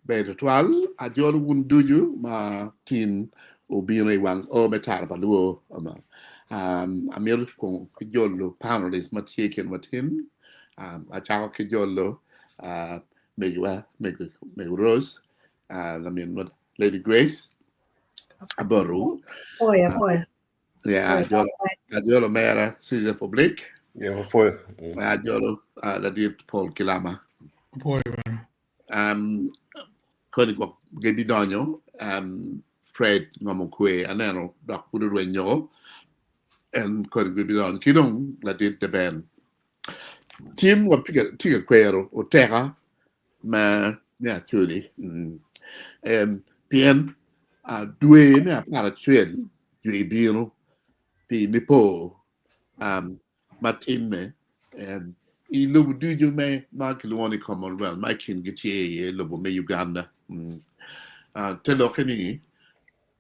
Better twal a jol wun duju ma tin o bine wang o betar baluo ama amir kong jollo panelist ma tieken matin a chako ke jollo uh meg Rose la min Lady Grace aboru Poi, uh, poi, yeah poi, a jollo mera Cesar Public Yeah, foi. a jollo la dit Paul Kilama Poi, bueno. Koni kwa gedi donyo Fred ngomokwe aneno dok kudu renyo and koni gedi donyo kidong la dit de ben team wa piga Kwero oteka ma ne chuli pien due ne para chuen yue bino pi nipo ma team me I lubu duju me ma kilwani Commonwealth ma kin giti ye lubu me Uganda te lo keni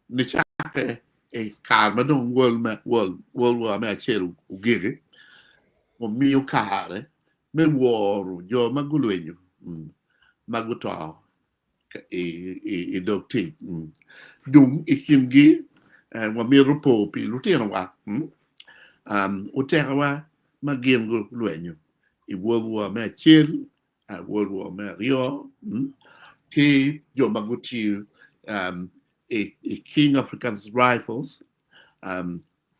ni chake e karma dong world war me achelu ugege o mio kare me woru jo magulwenyu maguto e dokti dung ikimgi wa mi rupo pi lutino wa uteka wa magiem gulwenyu I world war me achelu world war me rio ki jo maguti a King African's Rifles,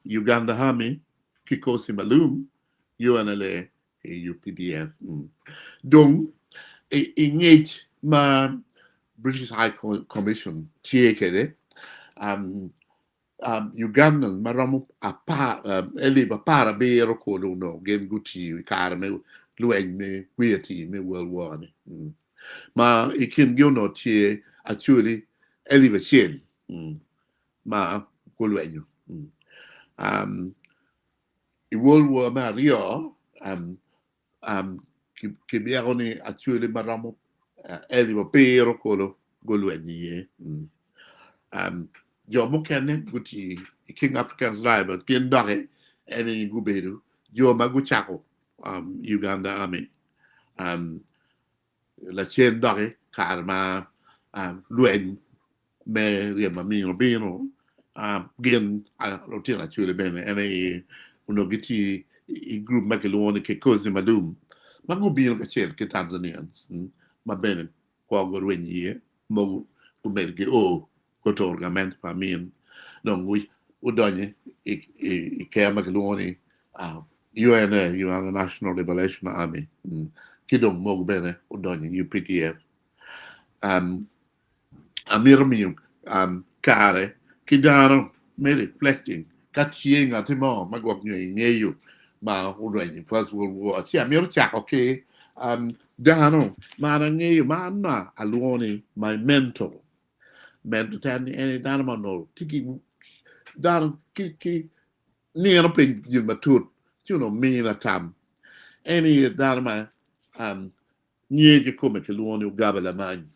Uganda Army, Kikosi Malum, UNLA, UPDF. Donc, engage ma British High Commission, TAKD, Ugandan, maramu eliba para bero kodo no, gen guti, kare me, lueng me, weirti me World War. Ma ikin gyono tie, actually, eliba chen. Ma kulwenyu I World War ma rio kibiagoni actually maramo eliba pero kolo golwenyi ye jomo kene guti King African's Rival kin dore eni guberu jo maguchako Uganda Army la chen dore karma lwen me riema mino bino gen rotina chule bene ene uno giti I group makelone ke kozi madum magu bino ka chen ke Tanzanians ma bene kwa go renyi mo ku melge o ko torgament pa min non we udonye I ke makelone UNA UN National Liberation Army kidong mo bene udonye UPDF amir mi kare kidano me reflecting katien atimo magwak nyeyu ma udwenyi First World War si amir chak okay dano mana nyeyu mana alwoni my mentor tan any dano no tiki dano ki ni no pe yin matut you know me na tam any dano ma nyege come che luoni ugaba la man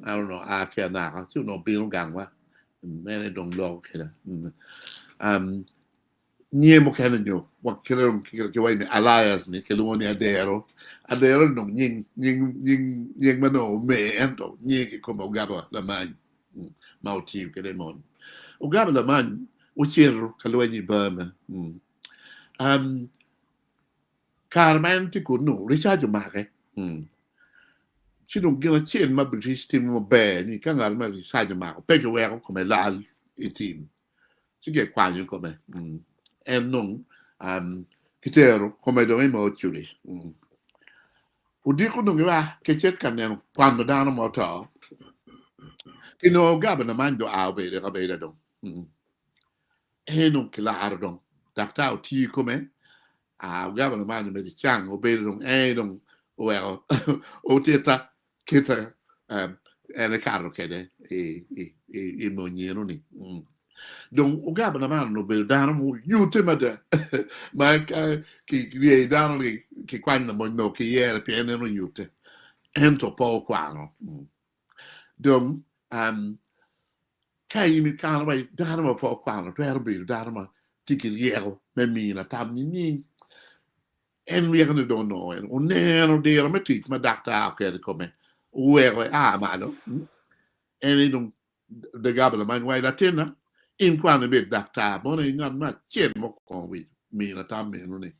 I don't know a che na you know bino gangwa mene dong lo keda nye mo kana nyo wa kero ke wa ni alliance ni ke luoni adero no nying mano me ento nyege come ugaba la man mauti ke de mon ugaba la man o chero ka luoni Burma Carmen ti kuno Richard Mare ci non gina chen ma British team mo be ni ka ngal ma Richard Mare pe ke we come lal I team ci ge kwanyu come en non kitero come do mo churi u di kuno ga ke che kanen quando dano mo to che no gaba na mando a be de do e non claro don dakta o ti come gaba na mando me di chang o be don don well oteta kita ene caro kede e moniero ni donc o gaba na mano be dano mo yutemada ma che gli dano che quando mo no che era pieno no yute ento po quano donc kai mi kana vai dano po quano per be dano tiki riero me mina tam ni en we gonna don't know and on nero dero metik ma dakta okay come where mano eni dum de gabla man wai latina in quando be dakta bono ingan ma chen mo ko wi mi na tam me no ni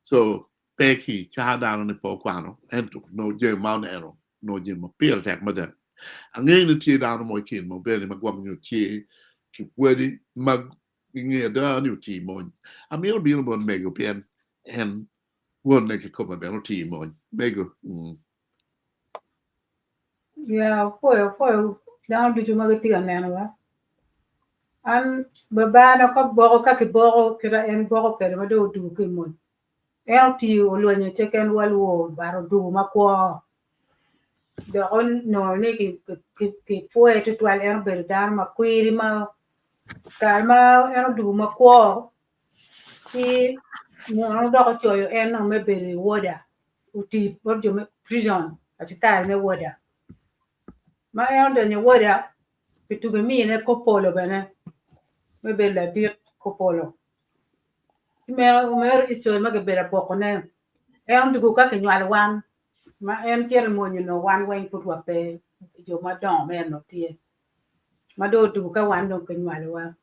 so peki cha da no po kwano ento no je ma ero no je mo pil tek ma de angen ni ti da no mo kin mo be ni ma gwam nyu ti ki wedi ma ngi da ni ti mo a mi bi no bon mego pien en won ne ki ko ba no ti mo mego Yeah, foi down to Jumagati and Manua. And Babana cock boro kaki boro kira and boro perimado do kimon. LT when you take and well war, baro do makwa. The on no niki poe to 12 and bel dharma query ma karma and do makwa. See, no dog show you and no maybe water. Uti, what you make prison at the time, no water. My elder, your water. Pituga mi ne kopolo bene me bella dir kopolo me iso me ke bela poko ne e on dugu ka ke nyal wan ma en cher mo ni no wan wen put wa pe jo ma don me no tie ma do dugu ka wan no ke nyal wa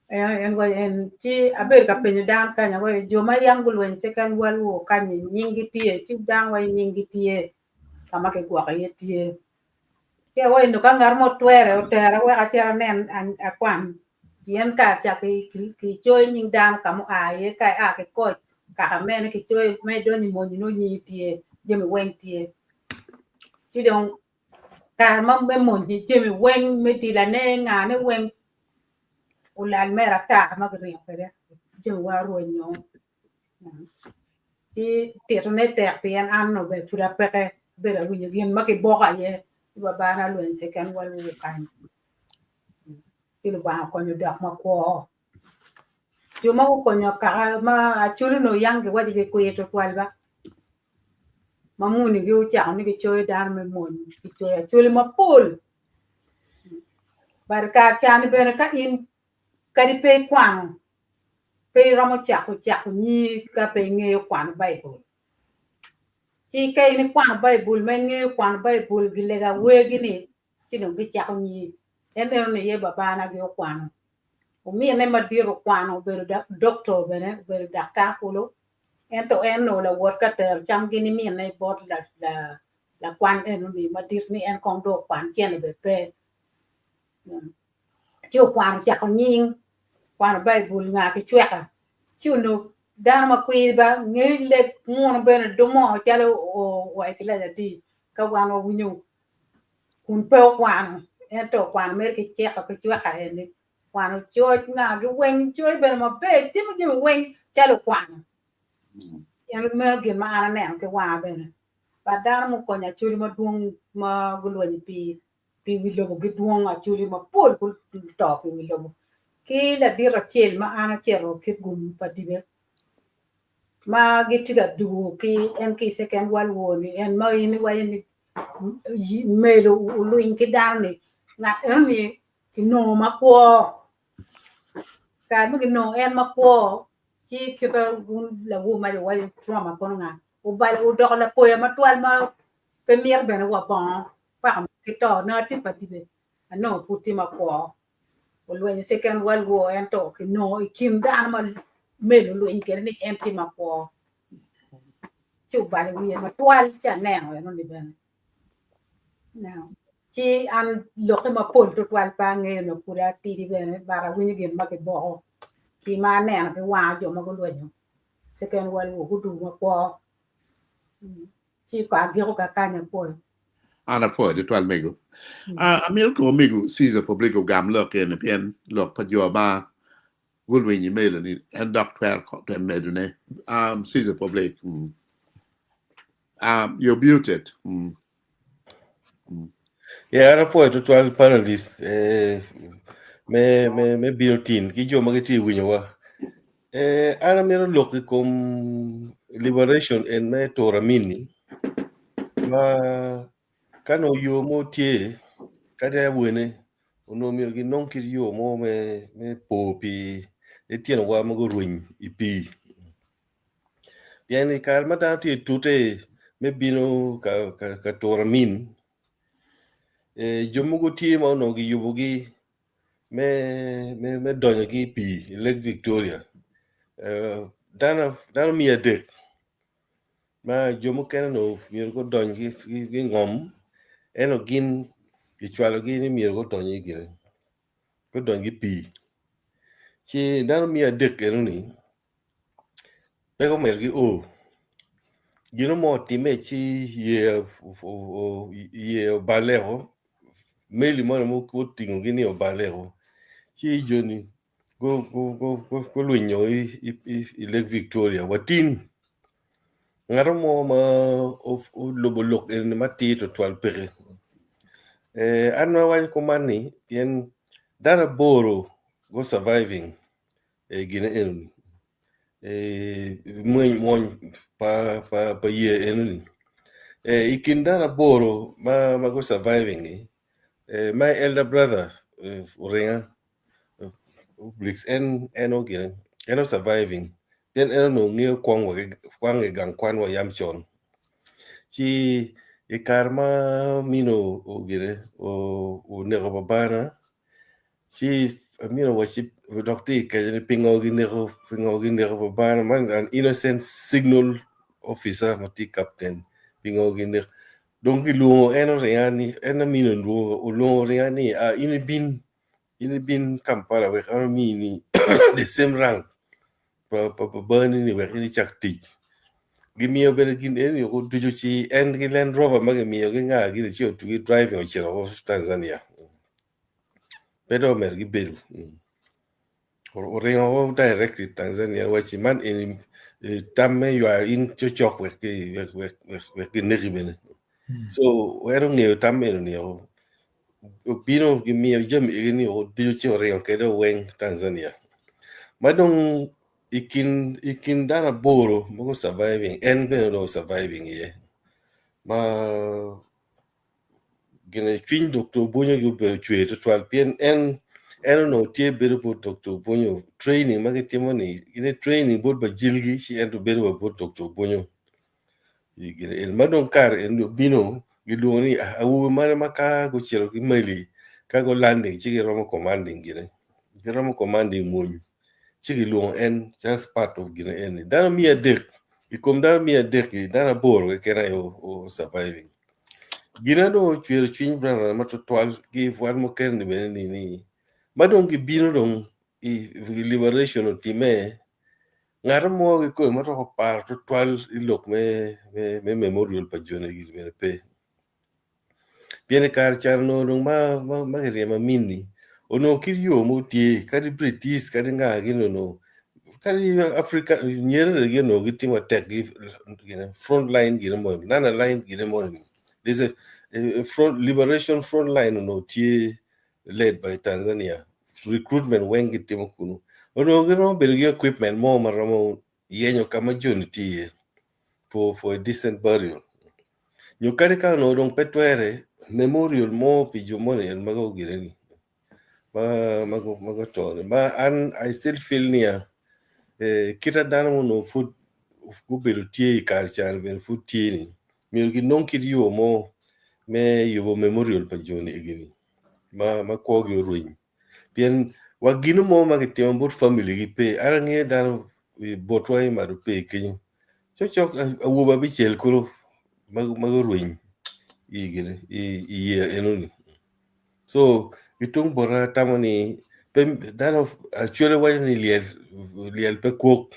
en wa en ti aber ka pe ni dan ka nya wa jo ma yangul wen se kan wal wo ka ni nyingi tie ti dan wa nyingi tie kama ke gwa ka ye tie ke wa ndo ka ngar mo twere o tere wa ka tere nen a kwan yen ka cha ki choi ning dan ka mo a ye ka a ke ko ka me ne ki choi me do ni mo ni no ni tie je me wen tie ti dong ka ma me mo ni je me wen me ti la ne nga ne wen u la me ra ta ma ke ri pe de je wa ro nyo ti ti to ne te pien an no be fu da pe ke be la wi yen ma ke bo ka ye ba ba na lo en se kan wa lu kan kilo ba ko nyo dak ma ko yo ma ko nyo ka ma chulu no yang ke wa ke ko to kwal ba ma mu ni yo cha ni ke choy dar me mon ki choy chulu ma pol bar ka cha ni be ka in ka di pe kwan pe ra mo cha ko ni ka pe nge kwan bible chi ke ni kwan bible me nge kwan bible gi le ga we gi ni ti no gi cha ni en ni ye baba na ge kwan o mi ne ma diro kwano be doctor bene be dakta kulo ento no la wot ka ter cham gini mi ne bot la kwan en mi ma dis ni en kong do kwan chen be pe chiu kwan cha ko nyin kwan bible nga ki chweka chiu no dan ma kwi ba ngi le mon bene do mo cha lo o wa ki la di ka wan o winyu kun pe kwan ento kwan mer ki che ka chweka en ni kwan choi nga cái wen choi be ma be ti ma ki wen cha lo kwan en me ki ma ana ne ke wa be ne ba dar mo ko nya churi ma duong ma gulo ni pi wi lo gi duong a churi ma pol ku to pi wi lo ki la di ra chel ma ana chero ki gum pa di be ma gi ti da du ki en ki se ken wal wo ni en ma ni wa ni me lo lu in ki dar ni na en ni ki no ma ko cái cái no en ma ko chi ki ta la wu ma wa trauma ko nga u ba u do la po ma twal ma pe mier be na wa bon pa ki to na ti pa ti be no puti ma ko o lo ni second world war en to ki no i kim da ma me lo in ke ni en ti ma ko chu ba le wi ma twal cha ne no ni be now chi an lo ke ma pol to twal pa nge no pura ti di be ba ra wi ni gen ma ke bo ki ma ne na ke wa jo ma ko lo nyo second world war ku du ma ko chi ka gi ko ka ka nya po ana po de twal mego amil ko mego siza publico gam lo ke ne pien lo pa jo ba gul wi ni mele ni en doctor ko te medune siza public you're muted Yeah, ana po to 12 panelists me built-in ki jo magati winyo wa ana mero loki kom liberation en me to ramini ma kano yo mo tie kada wene ono mero gi non kir yo mo me po pi e tien wa mo ruin ipi yani kar mata ti tute me bino ka toramin jomugo tie ma no gi yubugi me donyo gi pi Lake Victoria dana mi adek ma jomu kene no mier go donyo gi ngom eno gin ichwalo gi ni mier go donyo gi go donyo gi pi chi dana mi adek eno ni pego mer gi gino mo time chi ye balero meli mo mo tingo gini balero chi joni go lwinyo i Lake Victoria watin ngaro mo ma o lobo lok en mati to twal pere anwa wan komani pien dana boro go surviving gina en mon pa ye en ikin dana boro ma go surviving my elder brother Ringa Blix en ogin eno surviving pien eno no ngio kwang gang kwan wa yam chon chi karma mino ogire o nego babana chi mino wa chi doctor ke pingo gi nego babana man an innocent signal officer mati captain pingo gi nego donc luo eno reani eno mino luo reani ini bin Kampala we kama mini the same rank pa burn ni we ini chak teach gimio bene gin en yo duju chi en gi Land Rover mage mio gi nga gi chi to driving o chero of Tanzania pero mer gi beru o ringo o directly Tanzania wachi man in tamme you are in chochok we ki negi bene so we don't know tamme ni o bino gi mio jem ni o duju chi o ringo kedo weng Tanzania madong ikin dana boro mo surviving en beno no surviving ye ma gene twin Dr. Bonyo yu be chwe to twal pien en no tie beru po Dr. Bonyo training ma timo ni ine training bod ba jilgi shi en to beru po Dr. Bonyo gene el madong kar en bino giloni awu mane maka go chero ki mali ka go landing chi romo commanding gene romo commanding mun chigi luong en just part of gina en dana mia dek ikom dana mia dek dana boro kena o surviving gina do chwer chin brother ma total gi wan mo ken ni ni madong gi bino dong i liberation of time ngar mo gi ko ma to par total i lok me memorial pa jone gi me pe piene kar chan no dong ma rema mini ono kiryo mo tie kadi British kadi nga gi no kali Africa nyere ge no gitimo tek gi front line gi mo nana line gi mo there's a front liberation front line no tie led by Tanzania recruitment when gitimo kuno ono ge no bel equipment mo maramo yenyo kama unity for a decent burial nyo kare ka no dong petwere memorial mo pi jomone en mago gireni mago to ma an I still feel near kita dana no food go beru tie kar chan ben food tie ni mi gi non kid yo mo me yo memorial pa joni egini ma ko gi ruin pien wa ginu mo ma gi tem bot family gi pe ara nge dan botwai ma do pe kin chok awu ba bi chel kuro ma ruin igini ye enuni so itung bora tamani pem dana actually wa ni liel pe kok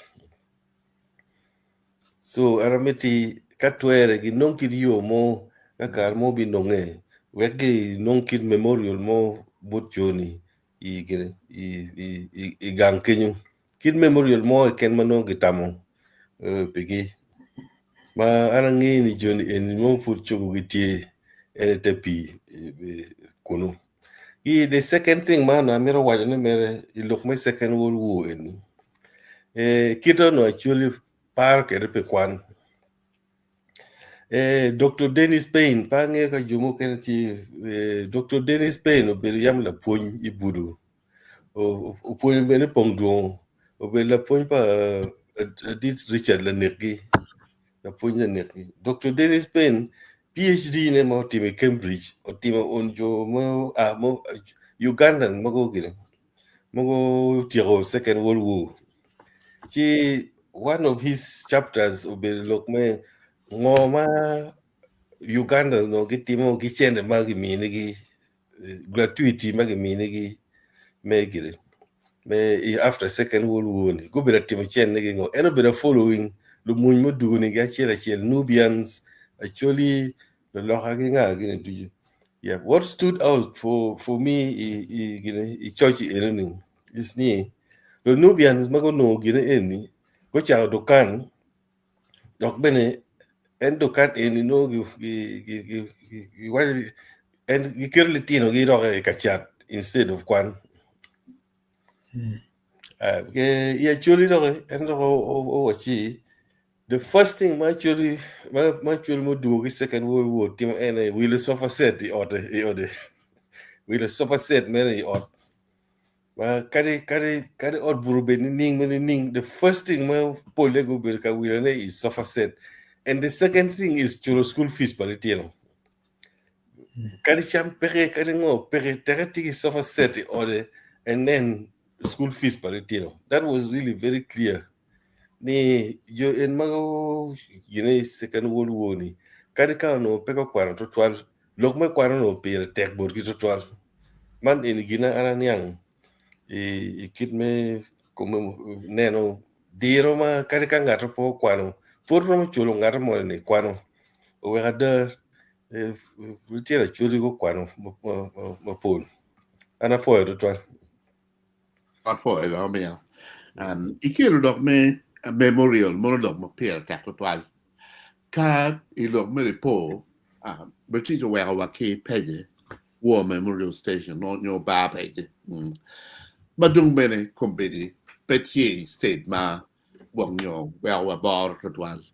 so arameti katwere gi nonkid yo mo kakar mo bi nonge wegi nonkid memorial mo but joni i gang kenyu kid memorial mo ken mano gitamo pigi ma anangi ni joni en mo put chogo gitie en tepi kunu the second thing man na mero wajane mere look my second world war en kito no actually par ke pe kwan Dr. Dennis Payne pange ka jumo kenati Dr. Dennis Payne o bel yam la poñ ibudu o poñ bene pongdo o bel la poñ pa dit Richard la nekgi na punya nek Dr. Dennis Penn PhD ne mo time Cambridge o time onjo mo Ugandan mo gine mo tiro Second World War. One of his chapters will be look me ngoma Uganda no gitimo gichende magi minigi gratuity magi minigi megire me after Second World War ni go bela timo chende ngo eno bela following the munmo duguni ga chela Nubians actually the lokagi nga gine tuju. Yeah, what stood out for me i church anything is ni the Nubians mago no gine eni go cha dokan dok bene en dokan eni no gi and you kill Latino gi roge kachat instead of kwan yeah actually roge and chi the first thing my actually mo do Second World War team and will suffer set the order will suffer set many or kari or burube ning the first thing my polego berka will is suffer set and the second thing is churo school fees paritino kari cham pere kari ngo pere terati suffer set the order and then school fees paritino that was really very clear ni yo en mago Second World War ni kari ka no peko kwano to twal lok me kwano no pere tek bor ki to twal man en gina ananyang kit me como neno diro ma kari ka ngato po kwano forno mo chulo ngato mo ni kwano o wega de tira churi go kwano mo pol ana po to twal po lo me ikelo dok me memorial monodok mo pier tak total ka ilo me po British wa ke pege war memorial station no nyo ba pege madung bene company Petier state ma wong yo wa bar total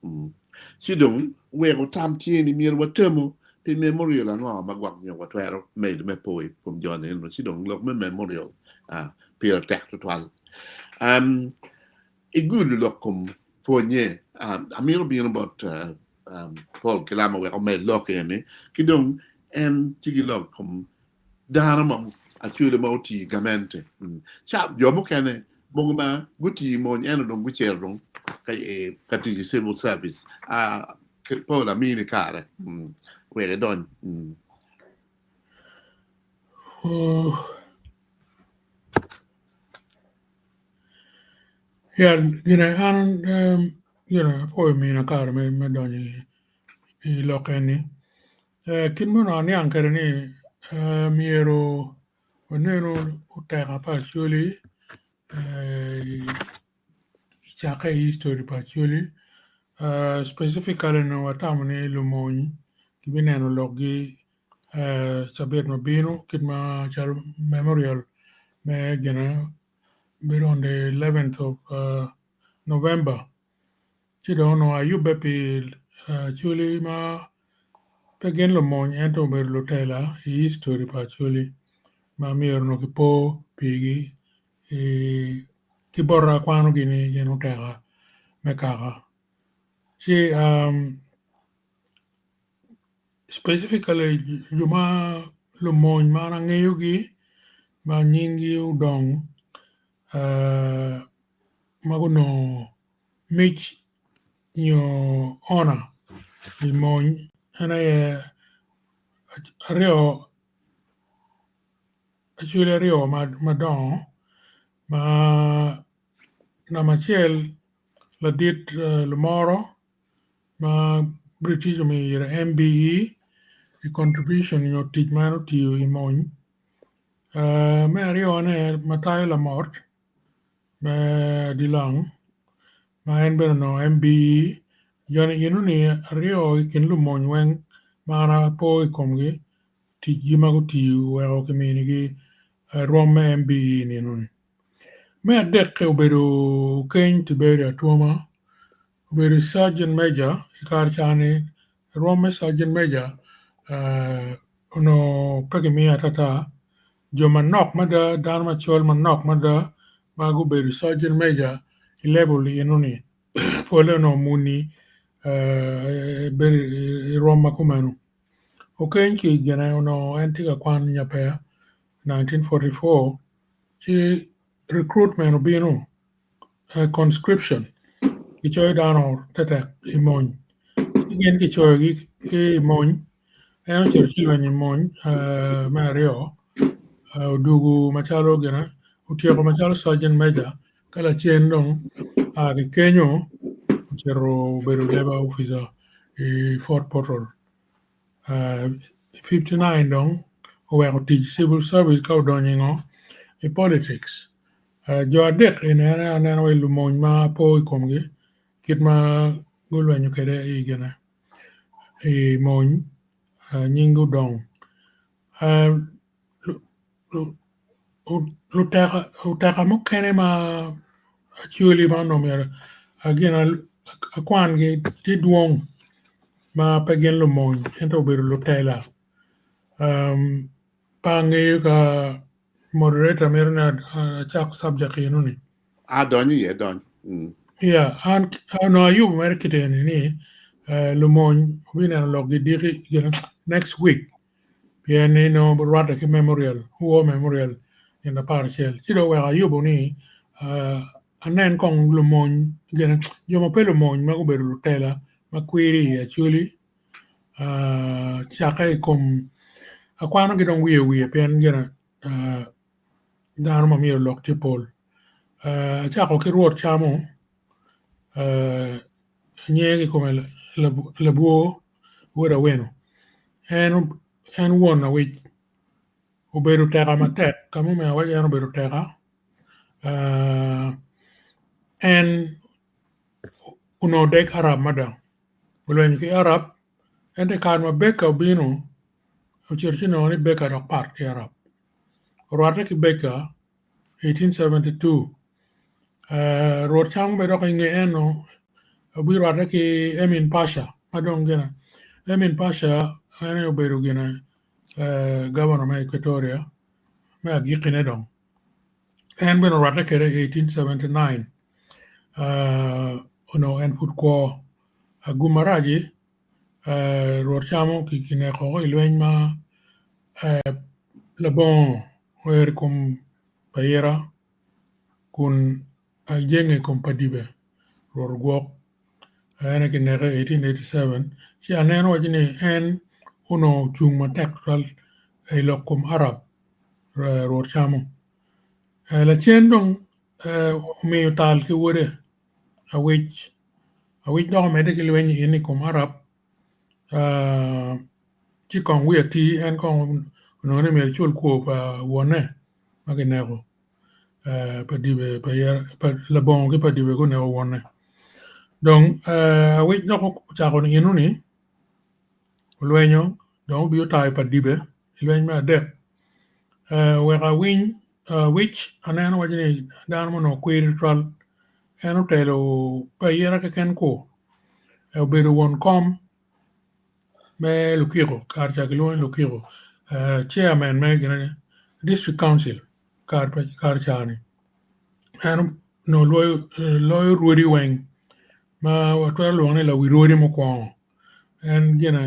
sidong we go tam tie ni mir wa temo pe memorial ngo ma wong yo wa twero me po from John en sidong lo me memorial pier tak total a good look for ye amir being about Paul Kalama we made look in kidong and tigi look darama actually mauti gamente chap jomo kene bongma guti mo nyano dong gucherong kay kati civil service Paul amini kare we don yeah, for me na car me doni I lokeni kin mo na ni ankere ni miero onero utera pa chuli chaka history pa chuli specifically no watamani lumoni kibine no logi sabet no bino kitma chal memorial me gena bit on the 11th of November. Chidono ayubepi chuli ma pegen lo mon ento ber lo tela history pa chuli ma mir no kipo pigi kiborra kwano gini yeno tela mekara. Chi specifically yuma lo mon ma ngeyugi ma nyingi udong maguno Mitch your honor the mon and I rio actually rio madon ma namachel la dit le moro ma British me MBE the contribution your teach man to you mon me rio ne matai la mort me dilang ma en no MBE yonu ni rio kin lu mon wen mana po komgi tiji maguti wero community Rome MBE ni nun me adek obedo ken tiberia tuoma obedo sergeant major ikarchani Rome sergeant major ono pagimi atata jo manok mada dan machol manok mada magu bedo sergeant major level yenuni pole no muni beri Roma kumenu. Okay, nki gena no antika kwan nyape 1944 chi recruitment binu conscription kichoy dano tete imony igen kichoy gi imony en churchill ni imony Mario dugu machalo gena utieko machalo sergeant major kala chien dong di Kenyo chero bedo labor officer Fort Portal 59 dong oweko tij civil service ka odonjo ngo politics jo adek aneno welo mony ma po ikomgi kit ma golwenyo kede gena mony nying udong utaka mokene ma actually ma nomero again akwan gi ti duong ma pegen lo mony ento bedo lo tela pange ka moderator merna chak subject ni Donny, yeah, Don. yeah no ayub mer kiteni ni lo mony wina log di diri next week piani no rada ki memorial war memorial in the partial chido wa ayub ni anen kong lo mony yo ma pelo mony ma bedo lo tela ma query actually chaka kom akwano gidong wiye pen gena dano ma miyo lok ti pol chako ki ruot chamo nyegi kome labuo wera weno en won awich ubedo teka matek kamu me awich en ubedo teka en unodek Arab madam ulwenyo ki Arab ente kan ma beka ubino uchirchino ni beka dok part ki Arab ruate ki beka 1872 ruot chang bedo ka inge eno biro ruate ki Emin Pasha madong gena Emin Pasha ene ubedo gena governor ma Equatoria ma agikine dong en beno ruate kere 1879 en put ko agumaraji ruot chamo kikine ko ilweny ma labon wer kum payera kun jenge kum padibe ruot gwok ene kineke 1887 si anen wajini en uno chung matek tal kum Arab ruot chamo la chien dong miyo tal ki wore awich dong mede ki lweny ini kum Arab chi kong wia ti en kong none miyo chul kuo pa wone makineko padibe labon ki padibe ko neko wone donc awich doko chako ni inu ni lwenyo dong biyo tayo padibe lweny ma dek weka wich aneno wajini dano mono kwiri tral eno telo payera ke ken ko obedo won kom me lukiro kar chakilweny lukiro chairman me gina district council kar chani eno no loy ruodi weng ma watwero luongne la wiruodi mokwongo en gina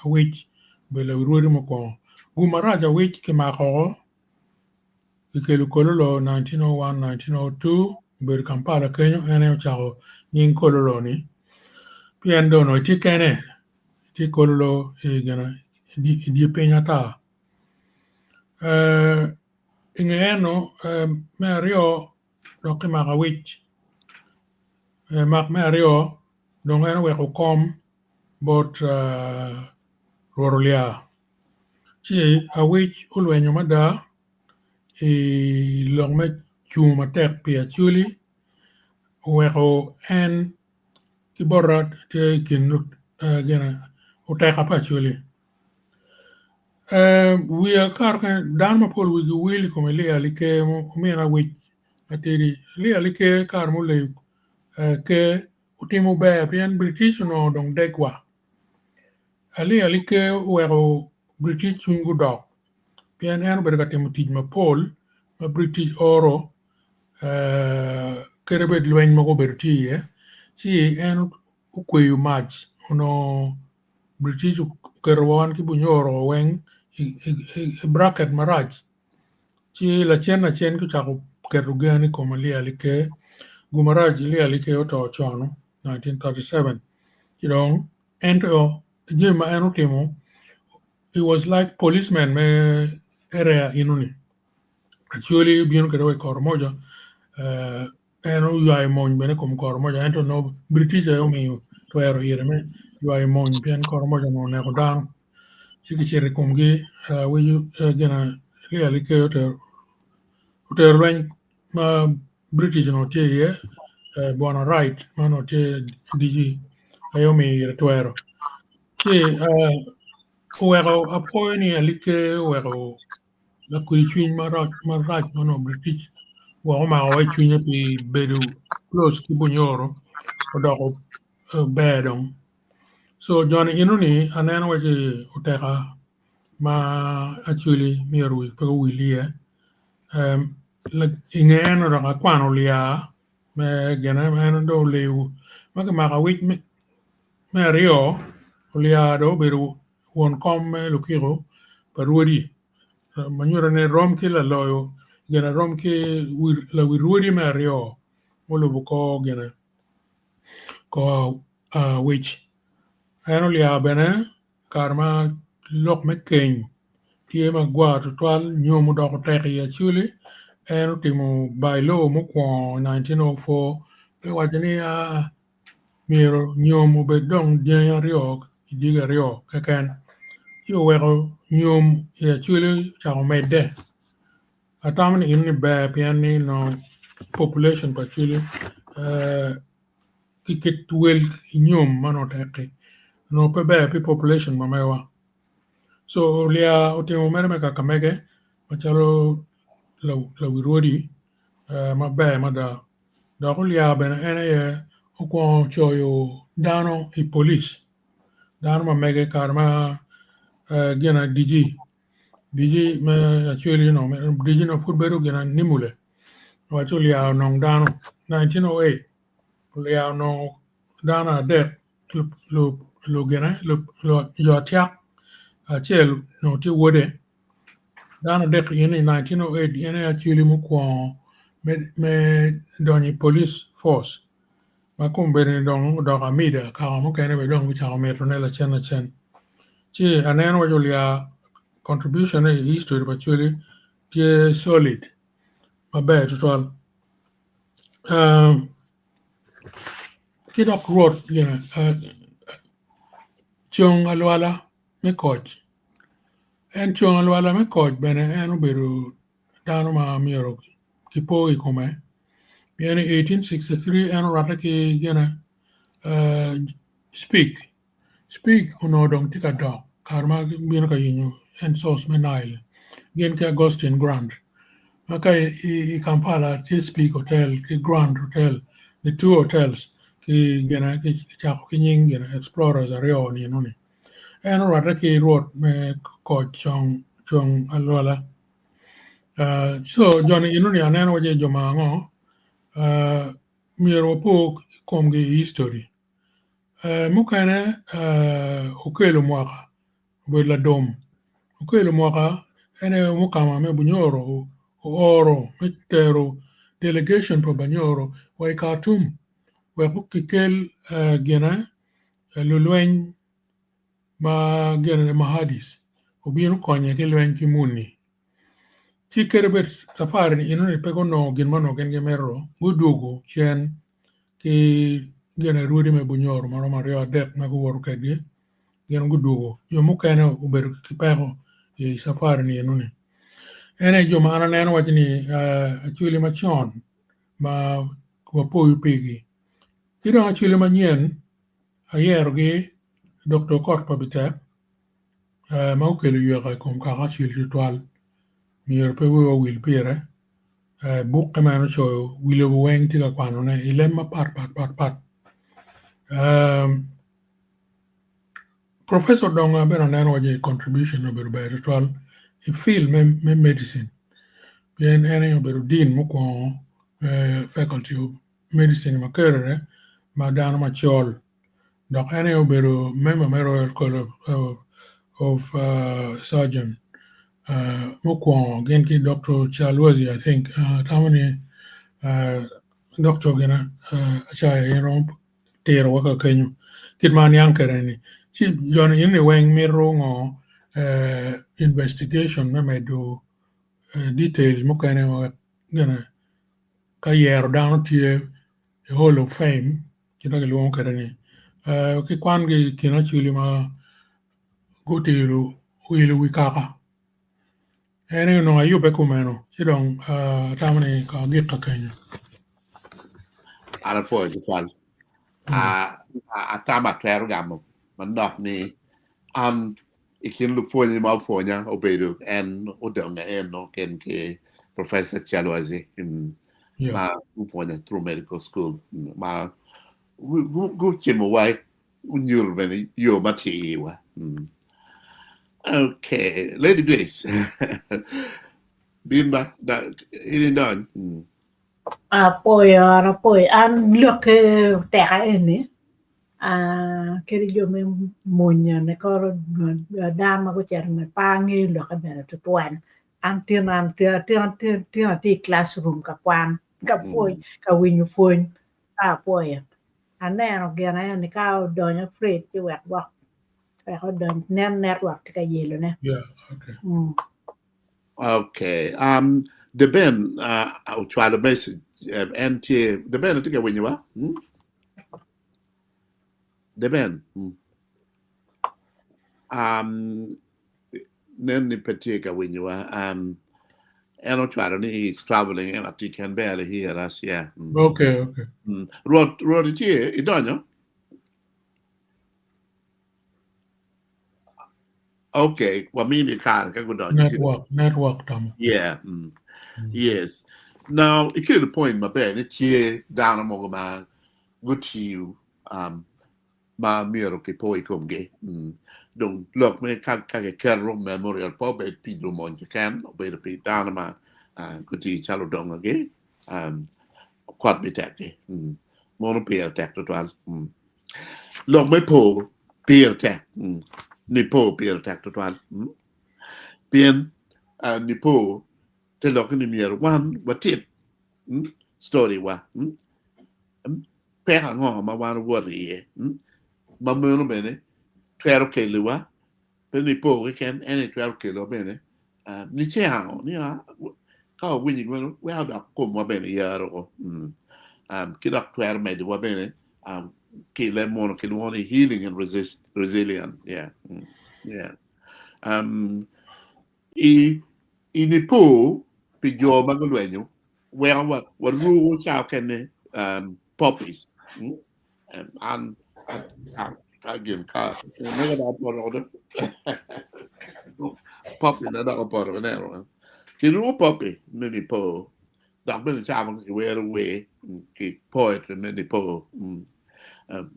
awich be la wiruodi mokwongo gumaraj awich kimako ikelu kololo 1901 1902 bedo Kampala Kenya ene ochako nying kololo ni pien dono ti kene ti kololo gina di piny ata inge eno me ario doki maka wich mak me ario dong eno weko kom bot ruorulia chi awich ulwenyo mada long me chung matek pia chuli weko en kiborat te kinut gina uteka pa chuli wia kar kan dan ma pol wigi wili come le alike mena wich atiri le alike kar mo le ke utimo be pian British no dong dekwa ali alike weko British chungu dok pian en berga timo tij ma pol ma British oro kere bet lweny moko bedo tiye chi en ukweyo mach ono British kerwan ki bunyoro weng bracket marach chi la chen ku chako keru gani komalia like gumaraj lia like oto chono 1937 ento jima enotimo he was like policeman me area inuni actually bien kero kor moja eno yuai mon bene kom kor moja ento no British yo mi twero ire me yuai mon bien kor moja no ne dan chiki chere komgi we gena lia like oto rwen ma British no tie ye bona right mano tie digi ayo mi twero che wero apo ni like wero la kuri chuny marach mano British wa ma wa chuny pi bedo close ki bunyoro odoko bedong so John inuni aneno waje oteka ma actually miru ko wilie la ingeno da kwano lia me gena me do lew ma ka wich me rio lia do beru won kom me lukiro parodi manyura ne rom ki la loyo gena rom ki la wirudi me rio molo buko gena ko wich ano lia bene karma lok me keny tie ma gwa to twal nyomu do ko tek ye chuli eno timo by law mo kwa 1904 pe wajani miro nyomu be dong dia rio diga rio kakan yo wero nyom ye chuli chao mede atam ni in be piani no population pa chuli ticket wel nyom mano tek no pe be pi population mamewa so lia otimo mere me kakamege machalo la wirodi ma be ma da ko lia bena ene ye ko choyo dano I police dano ma mege karma gena dg me actually no dg no futbero gena nimule wacho lia no dano 1908 lia no dana de lo gena lo yo tiak achel no ti wode dana de in 1908 ene actually mo ko me doni police force ma kumbere dong do amida ka mo kene be dong cha me tonela chen chi anen wa julia contribution e history actually tie solid ma be total kidok road chong alwala me coach en chong alwala me coach bene en obedo dano ma miero kipo ikome Viene 1863 en rata ki gena speak uno dong tika dog karma bieno ka yinyo en sos menail gen ka Agustin Grand maka I Kampala ti speak hotel ki Grand Hotel the two hotels ki gena ki chako ki nying gena explorers areo ni nuni en rata ki road me ko chong alwala so joni inuni anen waje joma ngo miero po komgi history mukane okelo mwaka bwela dom okelo mwaka ene mukama me bunyoro oro mitero delegation po banyoro wa Khartoum we kukikel gena lulwen ma gena mahadis obino konye ke lwen kimuni tikerbet safari ni inoni pego no ginmano gen gemero gudugo chen ki gena rudi me bunyoro maro mario adek na guworu kedi gen gudugo yo mukene uberu kipego ye safari ni inoni ene jo mana neno wachini achuli machon ma wapo yupigi kido achuli manyien ayero gi Dr. Kot Pabite ma ukelu yueka kom kaka achuli tutual mier pe wo wil pire buk kemano cho wile weng tika kwano ne ilem ma pat Professor Donga bena neno waje contribution no beru beru tual I feel me medicine bien ene yo beru din muko faculty of medicine ma kerere ma dano ma chol Doc any obero member Royal College of Surgeon. Mukwan genki Dr. Chalwazi, I think. Tamani Dr. Gena Chai Tero Waka Kenyu. Kidman Yankereni. She John in the wing me wrong investigation, me do details, Mukane gonna Kayer down to the Hall of Fame. Kinaka Wonkereni. Kikwangi Kinachulima Gutiru Wilu Wikaka. Ene no ayube kumeno. Chidong tamani ka gika Kenya. Ara po ju kwal. Tama Kwero gamo. Mandok ni ikin lu po ni ma po nya obedu en udonga en no ken ke Professor Chalwazi ma po nya through medical school ma go chimo wai unyur bene yo mati wa. Okay, Lady Grace. Bimba da ini don. Poi an lược cái tẹt cái này cái điều mình muốn này có đam mà có chơi mà ba người lược cái này tụi tuan an tiền ti classroom cả quan cả poi cả win phone poi anh này nó kia này cao đôi nó free chứ vậy quá phải có đôi network cái gì luôn nè. Yeah, okay. Okay. The Ben, I'll try the message. NT, the Ben, I think when you are. The Ben. Then the particular when you are. And I'll try to he's traveling and he can barely hear us. Yeah. Okay. Road it here, you don't know? Okay, well, me the car, network, Tom. Yeah. Yes. Now, it could point my bed, it's here down among my good to you, my mirror poi come gay. Don't look me, Kwero Memorial Pub at Pedro Monjacan, obey the Pete down my good to Chalo Dong again. Quite be tacky. Monopay attack to 12. Look, my po, peer attack. Nipo peer attack to 12. Bien, Nipo. Te look in the mirror one, what it story wa hang on ma wan worry ma mono bene 12 kilo wa penny po weekend any 12 kilo bene ni che hao ni ka win you we have up come wa bene yaro kid 12 made wa bene kilo mono kilo one healing and resilient. Yeah. Ini po pijo magalwenyo where what rule chao can poppies and again car never that order poppy na da por venero ki ru poppy mini po da ben chao where away ki poetry mini po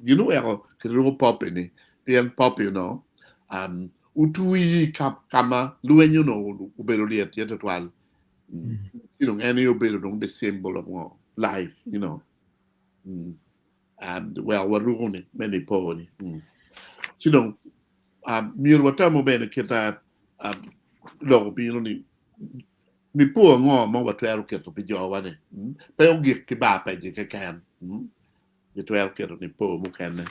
you know where ki ru poppy ni bien poppy utui kama luenyo no ubero liet yet twal. Any obero the symbol of life, and well, what rune many pony. Mir watamo bene kita lo bino ni po ngo mo watero keto pijo wane. Pe ogik ki ba pe je kan. Ni twero keto ni po mo kan.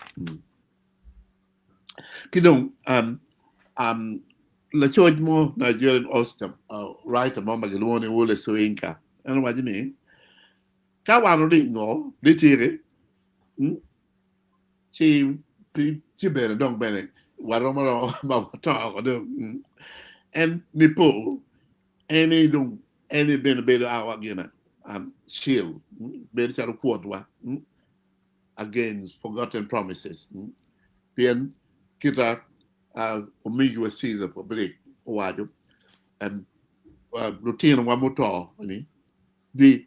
La choice mo Nigerian Ostam, right among Magalone Wole Soinka. And what you mean? Kawano no, little chi bene don't bene, Waromaro Mavatar, and Nipo, any been a better hour again, shield, better quarter against forgotten promises. Then, kita ambiguous season for break waju and routine one motor they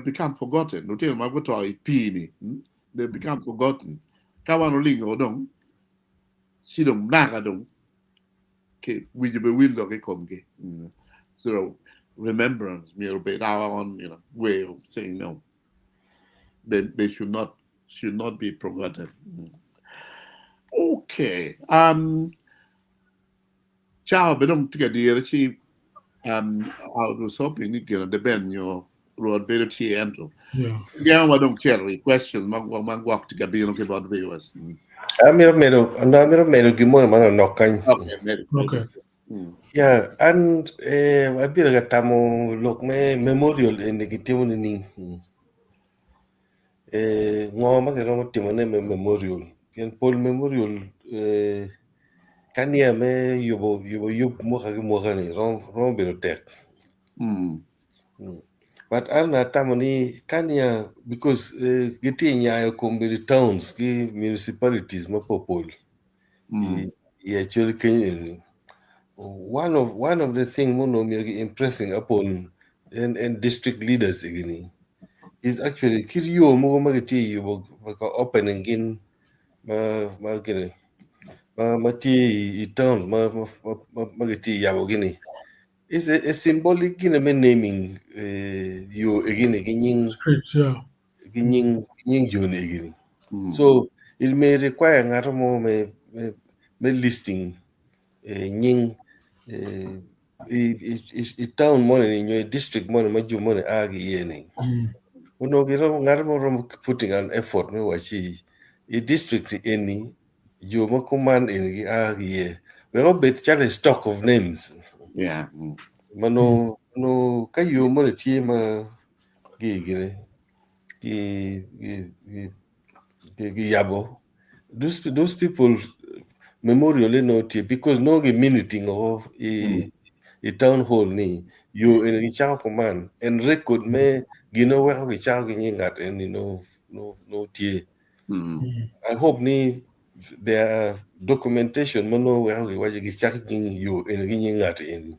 become forgotten. Routine one motor is pini. They become forgotten. Kawano lingo dong. She don't naga dong. Okay, we be window ke komge. So remembrance, me be our own way of saying no. They should not be forgotten. Okay. Ciao, bedong tiga dire chi I was hoping you know the ben your road better tea ento. Yeah. Yeah, I don't carry questions. Mag walk to Gabino about viewers. Amiro mero gimoro mana nokany. Okay, very Okay. Yeah, and abiro gatamo lok me memorial en gitimo ni. Ngo magero timo ne memorial. Ken Paul memorial kania me yubo moka ni rom biro tek. But Arna Tamani Kanya because getting combine towns, municipalities, mapopol. Actually Kenyan. One of the things Mono impressing upon and district leaders again is actually Kirio Mogomagati you open again mati town magati yabogini. It's a symbolic naming you again Streets, yeah. June again. So it may require another more me listing nying town money in your district money maju money agi yene. Uno giro ngarmo putting an effort me wachi a district any you command in agi ye. We all bet a stock of names. Yeah. Mano no kayo money team gi yabo. Those people memorial no tea because no meeting of a town hall ni you in a chow command and record me where we chow at and no tea. I hope ni there are documentation mono where we watch you in at in.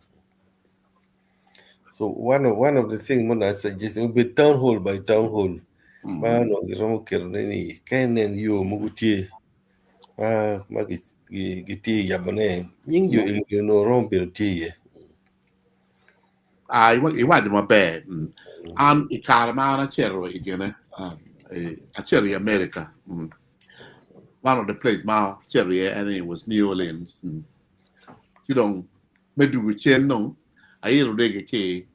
So one of the things when I suggest will be town hall by town hall. Man no giromo kerneni kenen you mugutie giti yabone ying you no romper tea. I want my bad. And I Caramana Cherry again, a Cherry America. One of the place, Ma Cherry, and it was New Orleans. You don't, maybe we chain no, I hear a key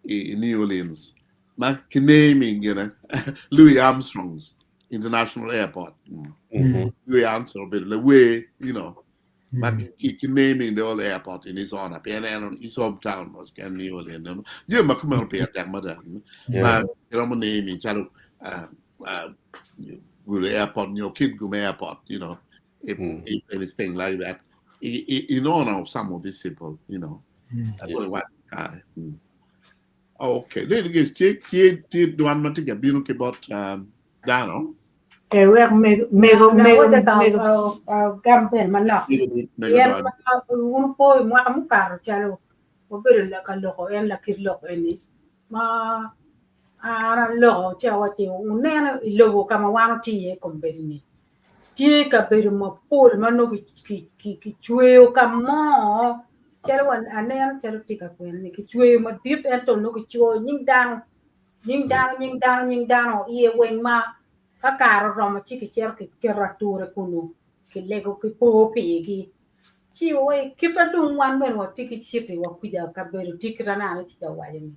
in New Orleans. My naming, Louis Armstrong's International Airport. Louis Armstrong, but the way, he naming the old airport in his honor. PNN, his hometown was New Orleans. You might come up here, that mother. But you know, naming, child, with the airport, your kid go airport, if anything like that. In honor of some of these people, that's what I want. Okay, then again, take the one man to get been about Dano. Wek mego gampen manok yen un po mo am karo chalo o bere la ka loko en la kir loko eni ma ara loko chawa ti unena ilogo kama wano tie komberini tie ka bere mo por mano ki chueo kamo chalo wan anen chalo tika kwen ni ki chueo ma dit en to no ki chuo nying dang iye wen ma ka karo roma chi ki cher ki kerature kunu ki lego ki po pigi chi we kita dung wan men wa tiki chiti wa kuja ka beru tikra na ni tita wa ni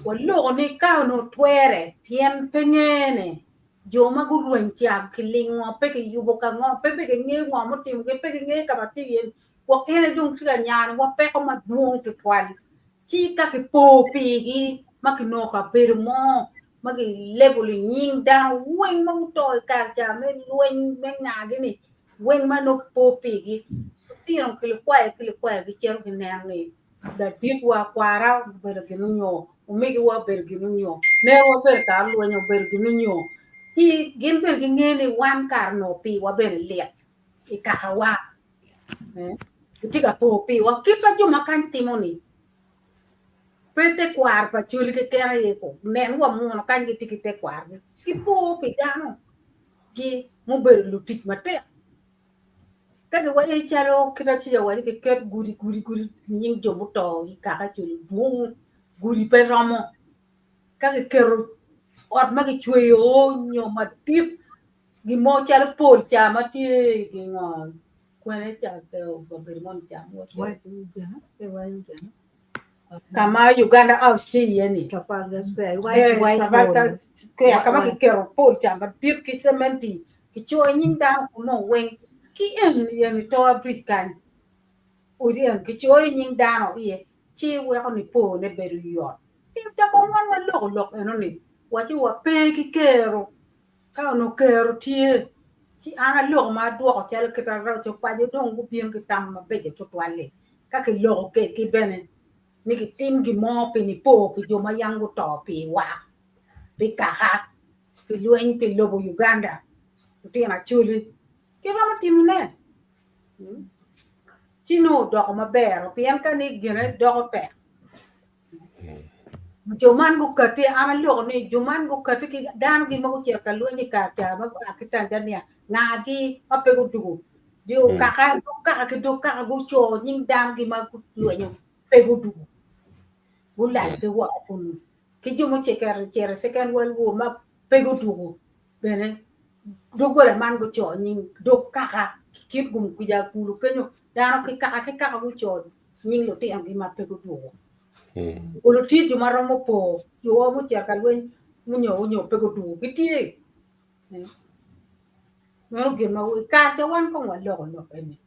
wallo ni ka no twere pien pengene jo ma gu ruen tia ki lingo pe ki yubo ka ngo pe ki nge ngo mo tim ke pe ki nge ka ba ti yen wa ene dung tira nyaan wa pe ko ma dung tu twali chi ka ki po pigi ma ki no ka beru mo magi level nying down wen mo to ka ja me luen me nga gini wen ma no po pigi tiron kile kwa gi chero gi nani da dit wa kwara ber gi nyo o me gi wa ber gi nyo ne wa ber ka lu nyo ber gi nyo ti gin ber gi ngeni wan kar no pi wa ber le e ka wa ti ka po pi wa kita ju makan timoni pete kwar pa chuli ke kera ye ko nen wa mo kan ki tikite kwar ki po pe dano ki mo ber lu tik mate ka ke wa e chalo kira chi wa ke ket guri ning jo mo to ka ka chuli bu guri pe romo ka ke kero ot ma ki chwe o nyo ma tip Gimo chal pol chama ti gingo. Kwene cha ke babirmon chama. Why do you get it? Why you get it? Kama Uganda Australia ni. Trafalgar Square. Eh, White Trafalgar Hall. Square kama ki kero pol chama tit ki sementi. Ki cho nyin da kuno wen. Ki en to African. Urian ki cho nyin da no ye. Chi we ko ni po ne beru yo. Ti ta ko wan wa lok eno ni. Wa chi wa pe ki kero. Ka no kero tie. Chi ana lok ma do ko chal ki ta ro cho pa jo dong ku bien ki tam ma be je to twale. Ka ki lok ke ki bene. Ni ki tim ki mo pe ni po ki jo ma yang go to pe wa pe kaka pe luen pe lobo Uganda ti na chuli ki ro ma tim ne chino do ma bero pian ka ni gene do pe jo man go kati ana lo ni jo man go kati ki dan gi ma go cher ka luen ni ka ta ma ki Tanzania nga gi ma pe go du jo kaka ki do kaka go cho ning dan gi ma go luen pe go du Bulan ke wa pun. Ke jo mo chere second world war ma pego dugo. Bene dogo la man go cho ning do kaka kit gum ku ja kulu kenyo dano ke kaka go cho ning lo ti am ma pego dugo. Olo ti jo maro mo po yo mo cher ka wen munyo pego dugo kiti. No ge ma ka te wan ko wa lo ene.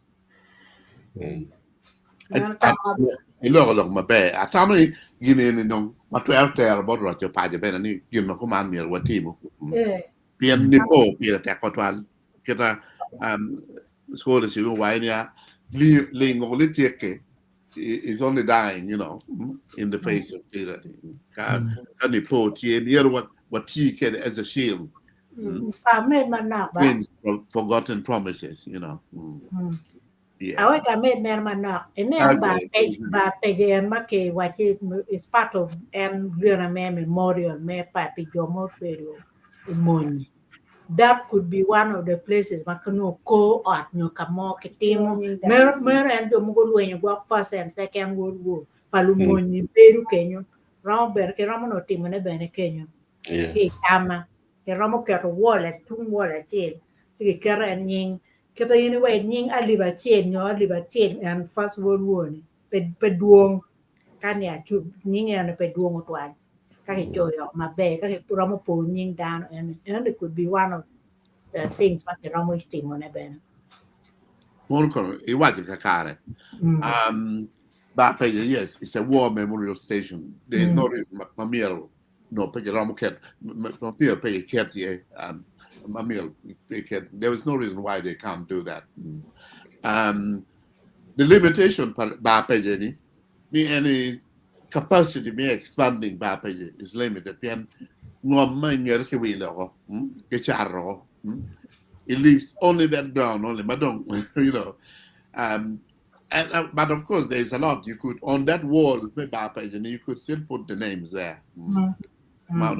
Look, my bear. I tell me, Guinea, no, what to out there about what your party been and you know, command me or what team. Pian Nipo, Pierre Tacotwal, get a school as you, why, yeah, Ling only take is only dying, you know, in the face of tyranny. Can Nipo, near what tea can as a shield. Wins forgotten promises, you know. Yeah. Awek amet ner manok. Ene ba peje make wachi is part of and Riona me memorial me papi jomo Kwero Monyi. That could be one of the places makano ko at no kamo kitimo. Mer and jomugo when you go first and second world war. Palumonyi Peru Kenyo. Robert ke Romano timone bene Kenyo. Ki kama ke Romo ke wallet tung wallet chain. Tiki kera and ying. Kita anyway nying aliba chain nyo aliba chain and first world war ni pe duong kan ya chu nying ya pe duong otwan ka ke choyo mabe ka ke romo po nying down and it could be one of the things what the romo team on ben Monaco, it was a cacare. But yes, it's a war memorial station. There is no reason Mamir, no pay a Romocat, Mamir pay a cat here, Mamil, there is no reason why they can't do that. The limitation by pay any capacity me expanding by pay is limited. Pian no man get it leaves only that ground, only Madong, you know. But of course, there's a lot you could on that wall, and you could still put the names there. A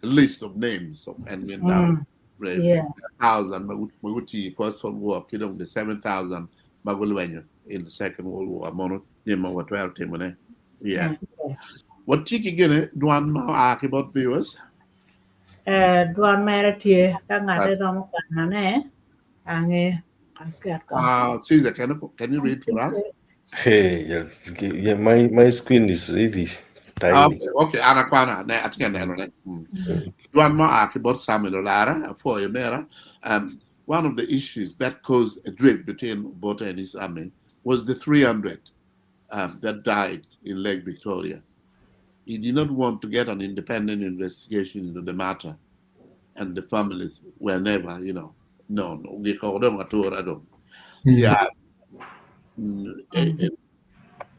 list of names of and down. 1,000 Maguti first World War, the 7,000 Magulwenya in the Second World War. Mono Nima what 12 Timone. Yeah. What Tiki Gene, do one more about viewers? Duan merit here ka ngade romo kana ne ange Caesar, can you read for us? Hey, yeah, my screen is really tiny. Okay, Anakwana, I think one more about Samuel Lara, for Yamera. One of the issues that caused a drift between Bota and his army was the 300 that died in Lake Victoria. He did not want to get an independent investigation into the matter, and the families were never, known. We call them a tour. Yeah.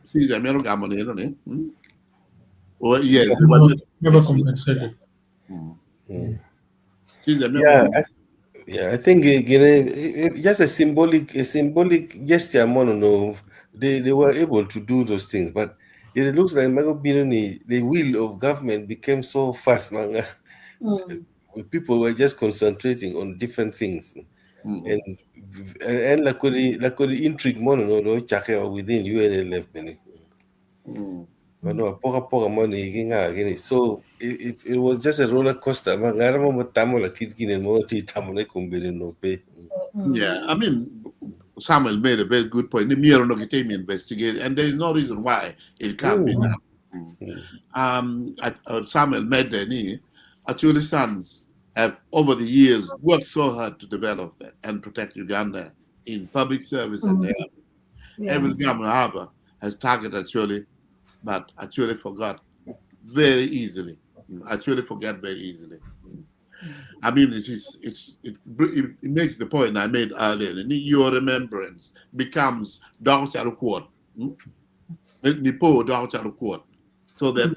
See, America, or yes, never compensated. Yeah, I think just a symbolic gesture. No, they were able to do those things, but it looks like the will of government became so fast. People were just concentrating on different things, and like the intrigue, no, within UNLF. Mano poca money gini. So it was just a roller coaster. Mangara mo tamo la kitkin mo ti tamo ne kumbiri no pe. Yeah, I mean, Samuel made a very good point. The mirror no get investigate, and there is no reason why it can't be done. Samuel made the actually sons have over the years worked so hard to develop and protect Uganda in public service and every government harbor has targeted actually, but actually forgot very easily. Actually forget very easily. I mean, it makes the point I made earlier. Your remembrance becomes down to court. Down to court, so that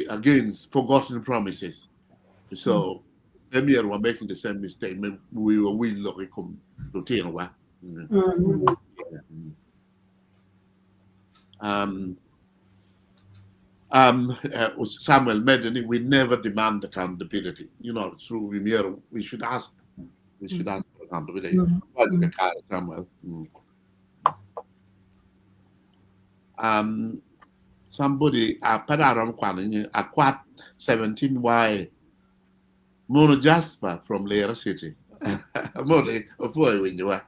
against forgotten promises. So them here were making the same mistake. We were look to tell what. Samuel Medley, we never demand accountability. Through Vimero, we should ask. We should ask for accountability. Samuel. Somebody Padaram Kwan Akwat 17Y Mono Jasper from Lera City. Mono boy when you are.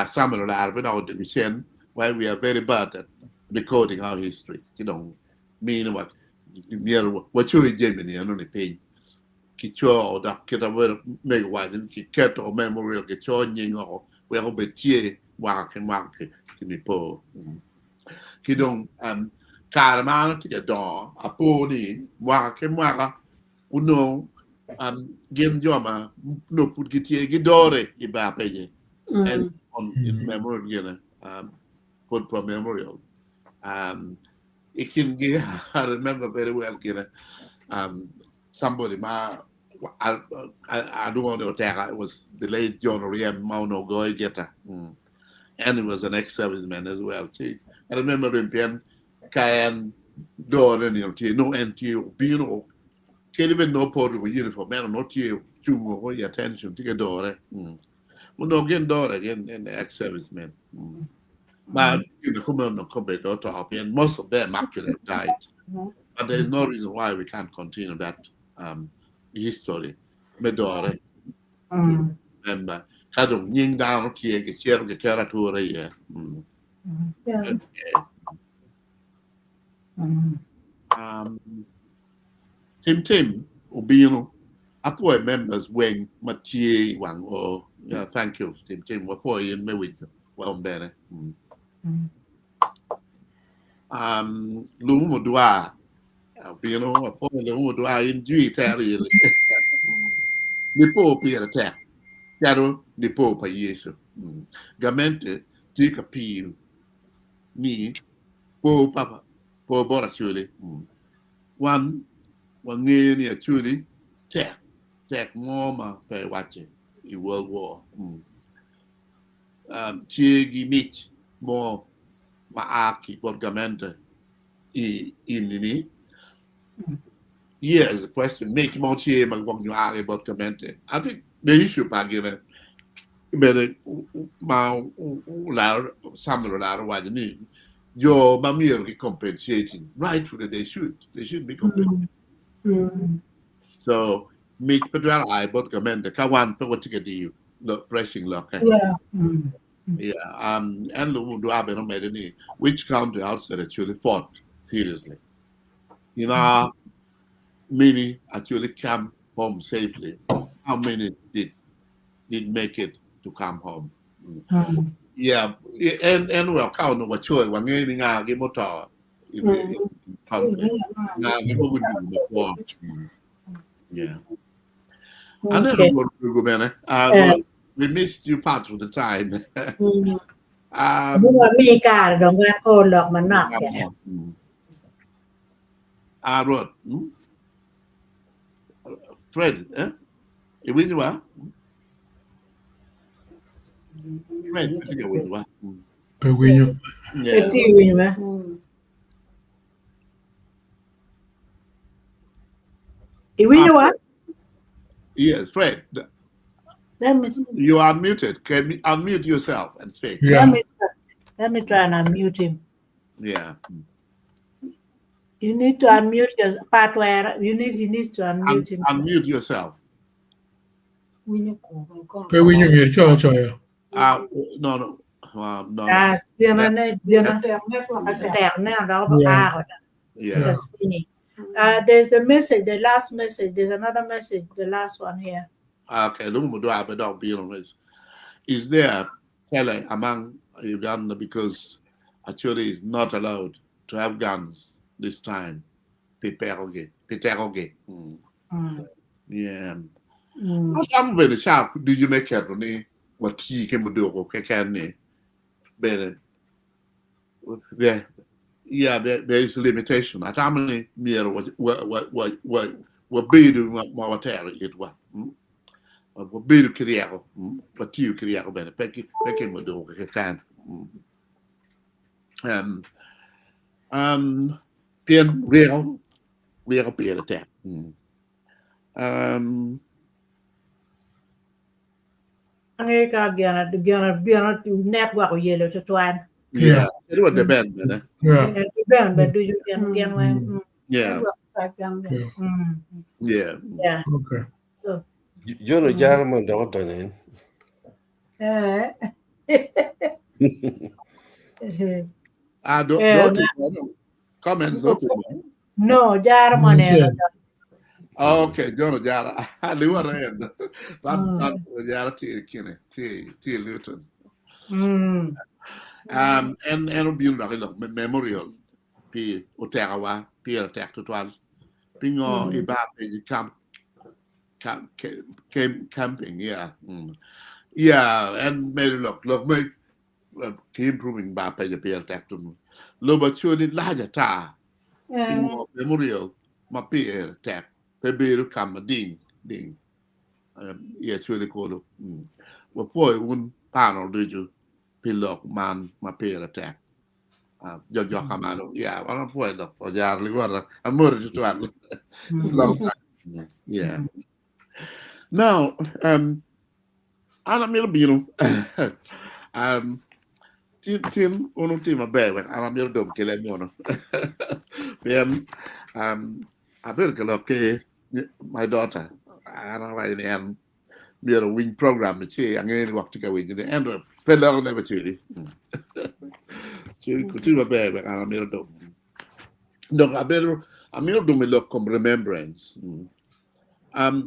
Samuel Arvin out the Michelle, why we are very bad at recording our history. Mean what you Germany and only pain. Kicho or that kid over make one kit or memorial get ying or well be tea work and market to be poor. Kidong Karamana to the door, a pony, work and waka, uno, game joma, no put get gidore, ibape, and on in memorial, put from memorial. It can get, I remember very well, somebody, I don't want to attack. It was the late John Oriam Mauno Goy Getter. And he was an ex-serviceman as well. I remember him being Kayan door and no NTO, Bino, can't even know port of a uniform, man, not you, your attention to get door. Well, no, again, door again, and the ex-serviceman. But come on, to top, and most of them actually have died. But there is no reason why we can't continue that history. Medore, remember, Kadung Ying down here, get here, get territory here. Tim, Ubino, Apo members when Mathieu Wang or thank you, Tim, what boy in me with well better. Lumo Dua, Ubino, a poor Lumo Dua in G Terry. The Pope here attack. Chiaro di Pope Yesu. Gamente ti capivo. Ni po papa po bora actually. One near actually tech more per watching in World War. Tiegi mit more maaki borgamente in ni. Here's the question. Make more tie magwang you are about gamente. I think the issue back in it. But some was your mammy compensating rightfully they should be compensated. So make Pedro I bought command the Kawan what to get you pressing lock. And Lumu Abeno made any which country outside actually fought seriously. Many actually come home safely. How many did make it to come home? Yeah, and well, count what choice one getting a game motor in conflict. Now, people would do before. Yeah. And then we'll go, we missed you part of the time. อเมริกาดอกว่าโอนหลอกมันนอกแก Rod, Fred, you win what? Fred, you win what? ไปวิ่งอยู่ เป็นที่วินไหมอีวินวะ Yes, Fred. Let me You are unmuted. Can you unmute yourself and speak? Yeah. let me try and unmute him. Yeah. You need to unmute your part where he needs to unmute him. Unmute yourself. Pe winyo ngir cho ya. No. No. Yeah. There's a message, the last message. There's another message, the last one here. Okay. Is there tele among Uganda because actually it's not allowed to have guns this time? Piteroge. Yeah. I'm very sharp. Do you make it on what he can do? Okay, can there? Yeah, there is a limitation. At how many near what be doing what it was. What be the career? What you career? Ben, Peking would do. Okay, can. Pien real peer attack. Network yellow to twine. Yeah, it was the band, Yeah. But do you get Yeah. Yeah. Yeah. Okay. Jono Jarman Dodonin. Don't comments. No, Jarman. Okay, John Jara. I knew what I am. That Jara T. Luton. And it'll be like memorial. P. Ottawa, Pierre attack to 12. Pingo, Ibap, camping, yeah. Yeah, and made look, make keep improving by the Pierre attack to look, but you did larger tar. Pingo, memorial, my Pierre attack. Peberu come ding. Yeah, truly cool. Well, boy, one panel did you pillock man, my peer attack. Your command. Yeah, I don't point up for Jarly water. I'm more to one. Yeah. Now, Anna Milbino. Tim, uno team a bear when Anna Mildom kill him. Then, I better look, my daughter, Anna Ryan, we are a wing program, which I'm going to work together with the end of fellow never truly. So you could do a bear when Anna Mildom. No, I Mildom look come remembrance.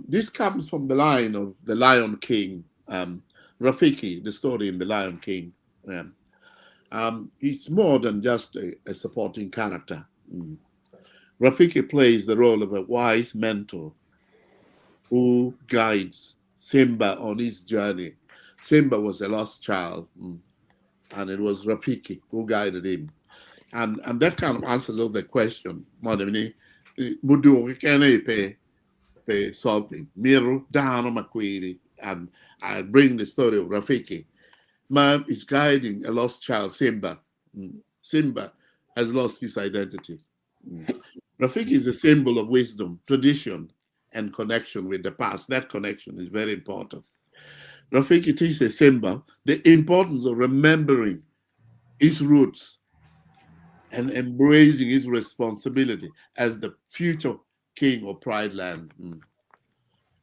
This comes from the line of the Lion King, Rafiki, the story in the Lion King. He's more than just a supporting character. Rafiki plays the role of a wise mentor who guides Simba on his journey. Simba was a lost child, and it was Rafiki who guided him. And that kind of answers all the question. Mudu can pay solving. Miru down on Makwiri, and I bring the story of Rafiki. Man is guiding a lost child, Simba. Simba has lost his identity. Rafiki is a symbol of wisdom, tradition, and connection with the past. That connection is very important. Rafiki teaches Simba the importance of remembering his roots and embracing his responsibility as the future king of Pride Land.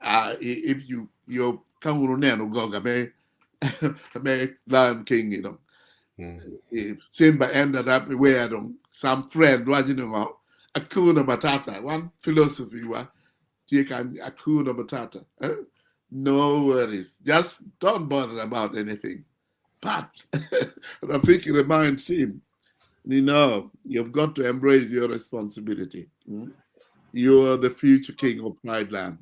If you're Lion King, you know. If Simba ended up where some friend watching him out, Akuna Matata. One philosophy was take Akuna Matata. No worries. Just don't bother about anything. But Rafiki reminds him, you've got to embrace your responsibility. You are the future king of Pride Land.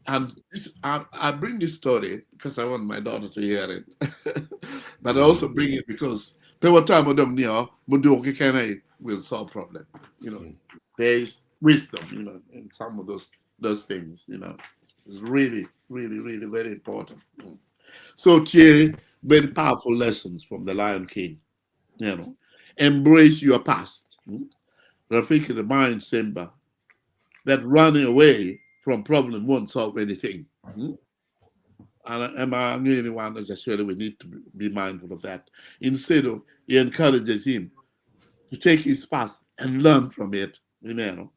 And I bring this story because I want my daughter to hear it. But I also bring it because there were times when Mudoki will solve problem. There is wisdom, in some of those things, It's really, really, really very important. So here, very powerful lessons from the Lion King. Embrace your past. Rafiki reminds Simba that running away from problem won't solve anything. And I'm the one necessarily we need to be mindful of that. Instead of he encourages him to take his past and learn from it. You know,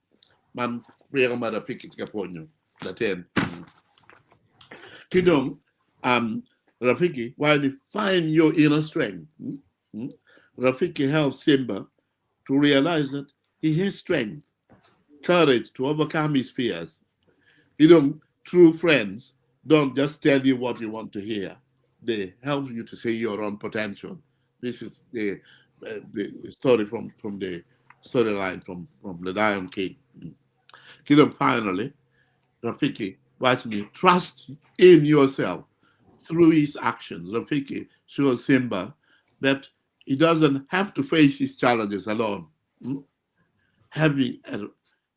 man, we are mother pick it upon you. That end. Kidong, Rafiki, while you find your inner strength, Rafiki helps Simba to realize that he has strength, courage to overcome his fears. True friends don't just tell you what you want to hear. They help you to see your own potential. This is the story from the storyline from the Lion King. Finally, Rafiki, watch me, trust in yourself through his actions. Rafiki shows Simba that he doesn't have to face his challenges alone. Having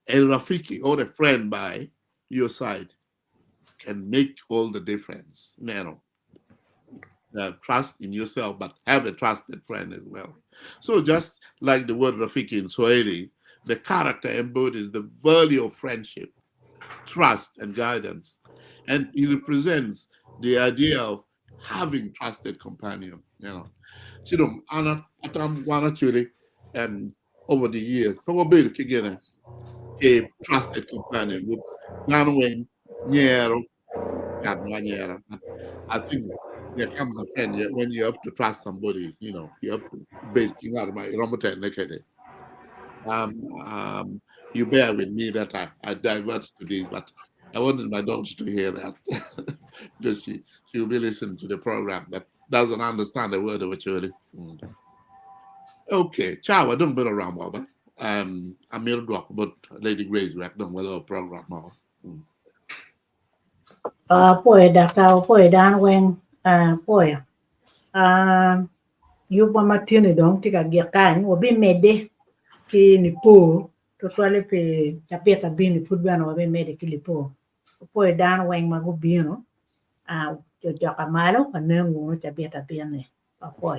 a Rafiki or a friend by your side can make all the difference. Trust in yourself, but have a trusted friend as well. So just like the word Rafiki in Swahili, the character embodies the value of friendship, trust, and guidance. And he represents the idea of having trusted companion. Anna Atam Wanachuri over the years, probably again a trusted companion with Nanwing Nyero. I think there comes a time when you have to trust somebody, you have to basically out of my you bear with me that I divert to this, but I wanted my daughter to hear that. Because she will be listening to the program but doesn't understand the word of it really. Okay, ciao, I don't better around more. I'm here to talk about Lady Grace, we don't well program more. ป่วยดักเราป่วยด้านเวงป่วยอยู่ประมาณที่นี่ดองที่กับเกียร์กันว่าบินเมดเดที่นิปูตัวเลยไปจะเปียกบินนิพูดบ้านว่าบินเมดที่นิปูป่วยด้านเวงมาก็บินเนาะจะจับมาแล้วกันเนื้องูจะเปียกบินเนี่ยป่วย